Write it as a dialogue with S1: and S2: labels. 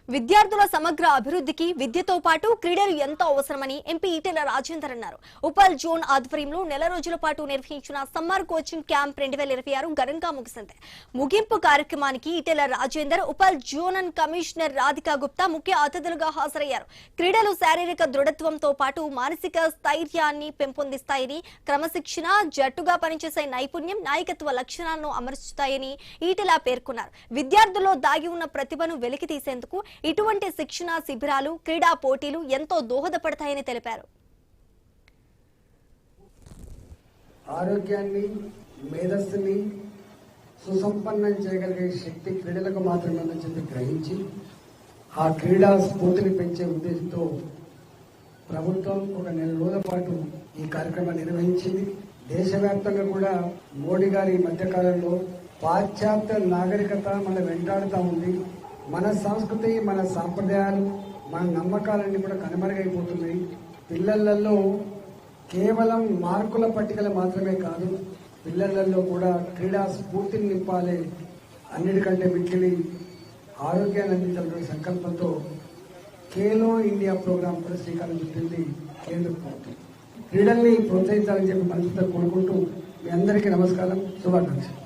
S1: విద్యార్థుల సమగ్ర అభివృద్ధికి విద్యతో పాటు క్రీడలు ఎంతో అవసరమని ఎంపీ ఈటెల రాజేందర్ అన్నారు. ఉప్పల్ జోన్ ఆధ్వర్యంలో నెల రోజుల పాటు నిర్వహించిన సమ్మర్ కోచింగ్ క్యాంప్ 2026 ఘనంగా ముగిసింది. ముగింపు కార్యక్రమానికి ఈటెల రాజేందర్, ఉప్పల్ జోనల్ కమిషనర్ రాధికా గుప్తా ముఖ్య అతిథులుగా హాజరయ్యారు. క్రీడలు శారీరక దృఢత్వంతో పాటు మానసిక స్థైర్యాన్ని పెంపొందిస్తాయని, క్రమశిక్షణ, జట్టుగా పనిచేసే నైపుణ్యం, నాయకత్వ లక్షణాలను అమర్చుతాయని ఈటెల పేర్కొన్నారు. విద్యార్థుల్లో దాగి ఉన్న ప్రతిభను వెలికి తీసేందుకు ఇటువంటి శిక్షణా శిబిరాలు, క్రీడా పోటీలు ఎంతో దోహదపడతాయని తెలిపారు.
S2: ఆరోగ్యాన్ని, మేధస్సుని సుసంపన్నం చేయగలిగే శక్తి క్రీడలకు మాత్రమే ఉందని చెప్పి గ్రహించి ఆ క్రీడా స్ఫూర్తిని పెంచే ఉద్దేశంతో ప్రభుత్వం ఒక నెల రోజుల పాటు ఈ కార్యక్రమాన్ని నిర్వహించింది. దేశవ్యాప్తంగా కూడా మోడీ గారి మధ్యకాలంలో పాశ్చాత్య నాగరికత మన వెంటాడుతూ ఉంది. మన సంస్కృతి, మన సాంప్రదాయాలు, మన నమ్మకాలన్నీ కూడా కనుమరుగైపోతున్నాయి. పిల్లలలో కేవలం మార్కుల పట్టికలు మాత్రమే కాదు, పిల్లలలో కూడా క్రీడా స్ఫూర్తిని నింపాలి, అన్నిటికంటే మిక్కిలి ఆరోగ్యాన్ని అందించాలనే సంకల్పంతో ఖేలో ఇండియా ప్రోగ్రాం కూడా శ్రీకారం చుట్టింది కేంద్ర ప్రభుత్వం. క్రీడల్ని ప్రోత్సహించాలని చెప్పి మనసుతో కోరుకుంటూ మీ అందరికీ నమస్కారం, శుభాకాంక్షలు.